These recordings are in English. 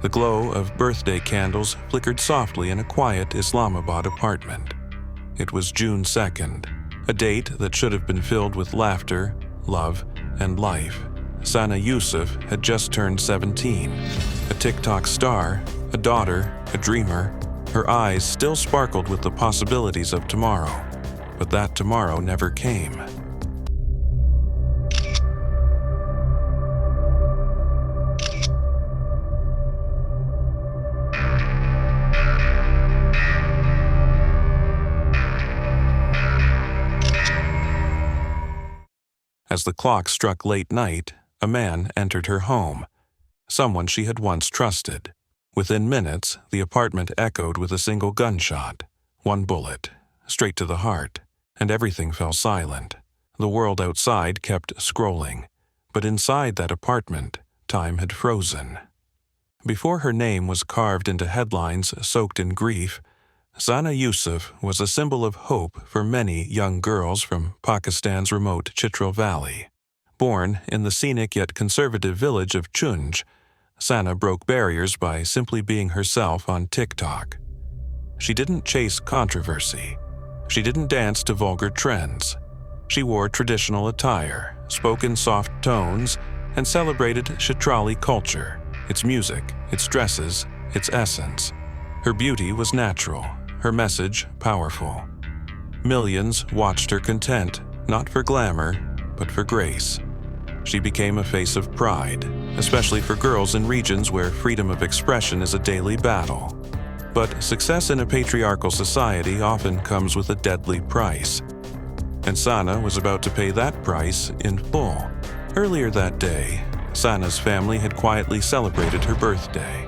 The glow of birthday candles flickered softly in a quiet Islamabad apartment. It was June 2nd, a date that should have been filled with laughter, love, and life. Sana Yousaf had just turned 17, a TikTok star, a daughter, a dreamer. Her eyes still sparkled with the possibilities of tomorrow, but that tomorrow never came. As the clock struck late night, a man entered her home, someone she had once trusted. Within minutes, the apartment echoed with a single gunshot, one bullet, straight to the heart, and everything fell silent. The world outside kept scrolling, but inside that apartment, time had frozen. Before her name was carved into headlines soaked in grief, Sana Yousaf was a symbol of hope for many young girls from Pakistan's remote Chitral Valley. Born in the scenic yet conservative village of Chunj, Sana broke barriers by simply being herself on TikTok. She didn't chase controversy. She didn't dance to vulgar trends. She wore traditional attire, spoke in soft tones, and celebrated Chitrali culture, its music, its dresses, its essence. Her beauty was natural, her message powerful. Millions watched her content, not for glamour, but for grace. She became a face of pride, especially for girls in regions where freedom of expression is a daily battle. But success in a patriarchal society often comes with a deadly price. And Sana was about to pay that price in full. Earlier that day, Sana's family had quietly celebrated her birthday.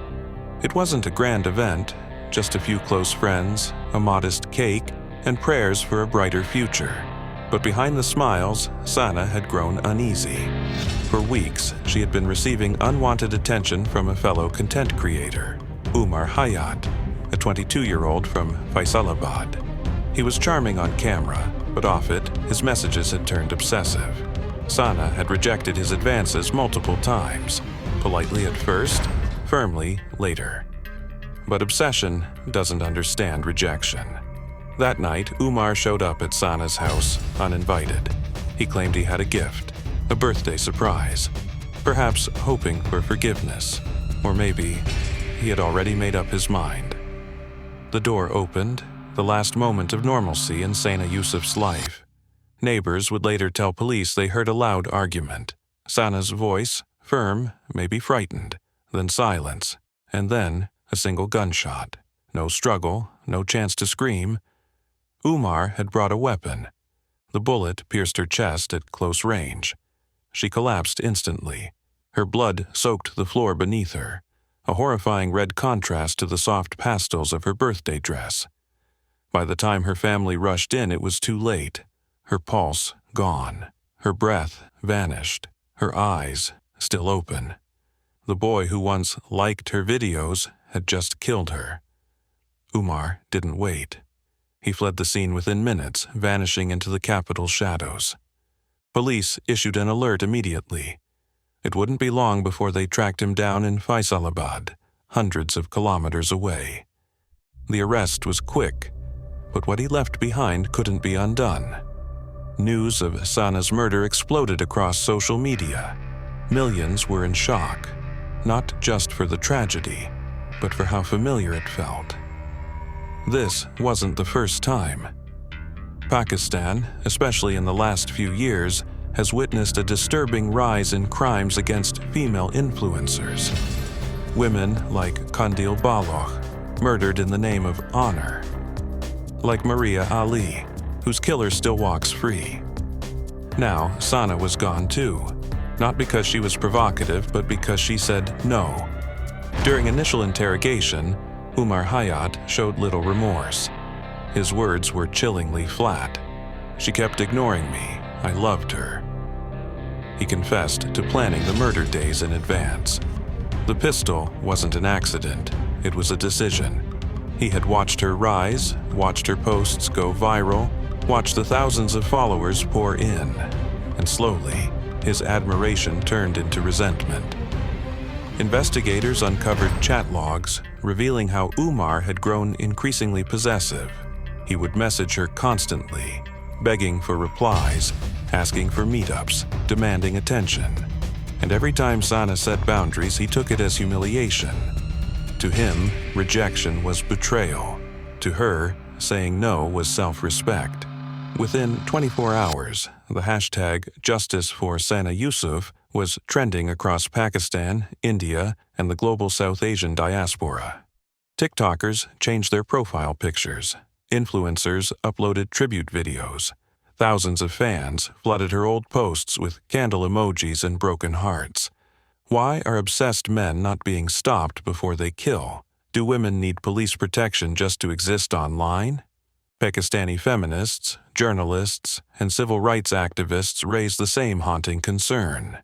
It wasn't a grand event, just a few close friends, a modest cake, and prayers for a brighter future. But behind the smiles, Sana had grown uneasy. For weeks, she had been receiving unwanted attention from a fellow content creator, Umar Hayat, a 22-year-old from Faisalabad. He was charming on camera, but off it, his messages had turned obsessive. Sana had rejected his advances multiple times, politely at first, firmly later. But obsession doesn't understand rejection. That night, Umar showed up at Sana's house, uninvited. He claimed he had a gift, a birthday surprise, perhaps hoping for forgiveness, or maybe he had already made up his mind. The door opened, the last moment of normalcy in Sana Yousaf's life. Neighbors would later tell police they heard a loud argument. Sana's voice, firm, maybe frightened, then silence, and then a single gunshot. No struggle, no chance to scream. Umar had brought a weapon. The bullet pierced her chest at close range. She collapsed instantly. Her blood soaked the floor beneath her, a horrifying red contrast to the soft pastels of her birthday dress. By the time her family rushed in, it was too late. Her pulse gone. Her breath vanished. Her eyes still open. The boy who once liked her videos had just killed her. Umar didn't wait. He fled the scene within minutes, vanishing into the capital's shadows. Police issued an alert immediately. It wouldn't be long before they tracked him down in Faisalabad, hundreds of kilometers away. The arrest was quick, but what he left behind couldn't be undone. News of Sana's murder exploded across social media. Millions were in shock, not just for the tragedy, but for how familiar it felt. This wasn't the first time. Pakistan, especially in the last few years, has witnessed a disturbing rise in crimes against female influencers. Women like Kandil Baloch, murdered in the name of honor. Like Maria Ali, whose killer still walks free. Now, Sana was gone too. Not because she was provocative, but because she said no. During initial interrogation, Umar Hayat showed little remorse. His words were chillingly flat. She kept ignoring me. I loved her. He confessed to planning the murder days in advance. The pistol wasn't an accident. It was a decision. He had watched her rise, watched her posts go viral, watched the thousands of followers pour in, and slowly, his admiration turned into resentment. Investigators uncovered chat logs revealing how Umar had grown increasingly possessive. He would message her constantly, begging for replies, asking for meetups, demanding attention. And every time Sana set boundaries, he took it as humiliation. To him, rejection was betrayal. To her, saying no was self-respect. Within 24 hours, the hashtag Justice for Sana Yousaf was trending across Pakistan, India, and the global South Asian diaspora. TikTokers changed their profile pictures. Influencers uploaded tribute videos. Thousands of fans flooded her old posts with candle emojis and broken hearts. Why are obsessed men not being stopped before they kill? Do women need police protection just to exist online? Pakistani feminists, journalists, and civil rights activists raise the same haunting concern.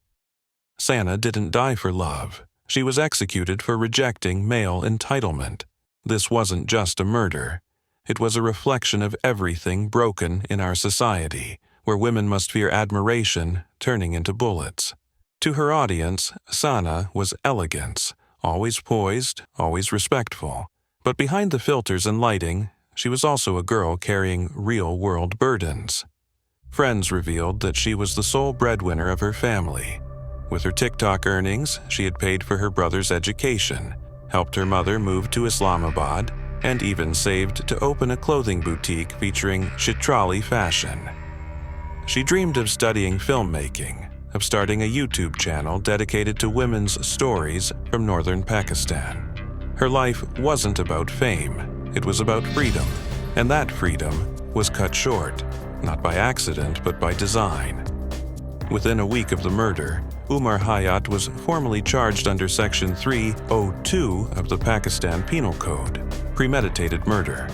Sana didn't die for love. She was executed for rejecting male entitlement. This wasn't just a murder. It was a reflection of everything broken in our society, where women must fear admiration turning into bullets. To her audience, Sana was elegance, always poised, always respectful. But behind the filters and lighting, she was also a girl carrying real-world burdens. Friends revealed that she was the sole breadwinner of her family. With her TikTok earnings, she had paid for her brother's education, helped her mother move to Islamabad, and even saved to open a clothing boutique featuring Chitrali fashion. She dreamed of studying filmmaking, of starting a YouTube channel dedicated to women's stories from northern Pakistan. Her life wasn't about fame. It was about freedom, and that freedom was cut short, not by accident but by design. Within a week of the murder, Umar Hayat was formally charged under Section 302 of the Pakistan Penal Code, premeditated murder.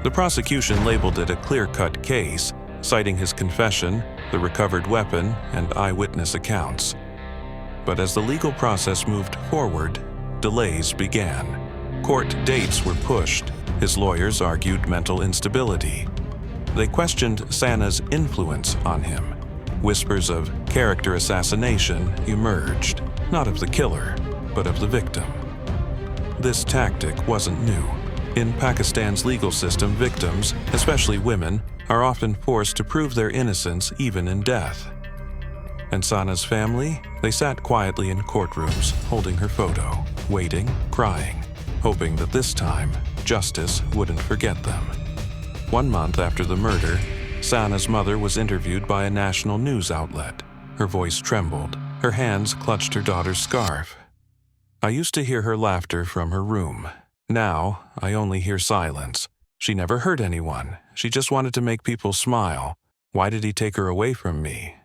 The prosecution labeled it a clear-cut case, citing his confession, the recovered weapon, and eyewitness accounts. But as the legal process moved forward, delays began. Court dates were pushed. His lawyers argued mental instability. They questioned Sana's influence on him. Whispers of character assassination emerged, not of the killer, but of the victim. This tactic wasn't new. In Pakistan's legal system, victims, especially women, are often forced to prove their innocence even in death. And Sana's family? They sat quietly in courtrooms, holding her photo, waiting, crying, hoping that this time, justice wouldn't forget them. 1 month after the murder, Sana's mother was interviewed by a national news outlet. Her voice trembled. Her hands clutched her daughter's scarf. I used to hear her laughter from her room. Now, I only hear silence. She never hurt anyone. She just wanted to make people smile. Why did he take her away from me?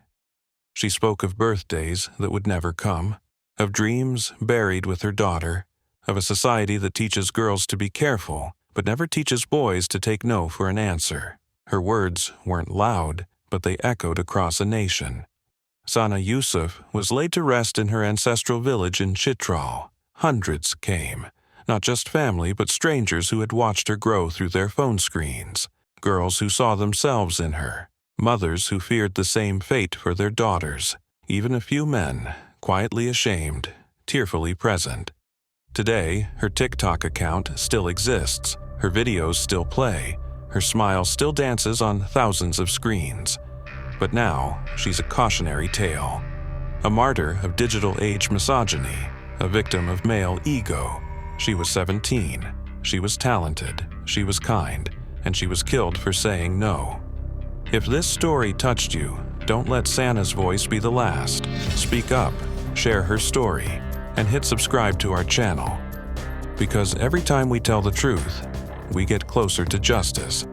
She spoke of birthdays that would never come, of dreams buried with her daughter, of a society that teaches girls to be careful, but never teaches boys to take no for an answer. Her words weren't loud, but they echoed across a nation. Sana Yousaf was laid to rest in her ancestral village in Chitral. Hundreds came, not just family, but strangers who had watched her grow through their phone screens, girls who saw themselves in her, mothers who feared the same fate for their daughters, even a few men, quietly ashamed, tearfully present. Today, her TikTok account still exists, her videos still play, her smile still dances on thousands of screens. But now, she's a cautionary tale. A martyr of digital age misogyny, a victim of male ego. She was 17. She was talented. She was kind. And she was killed for saying no. If this story touched you, don't let Sana's voice be the last. Speak up, share her story, and hit subscribe to our channel. Because every time we tell the truth, we get closer to justice.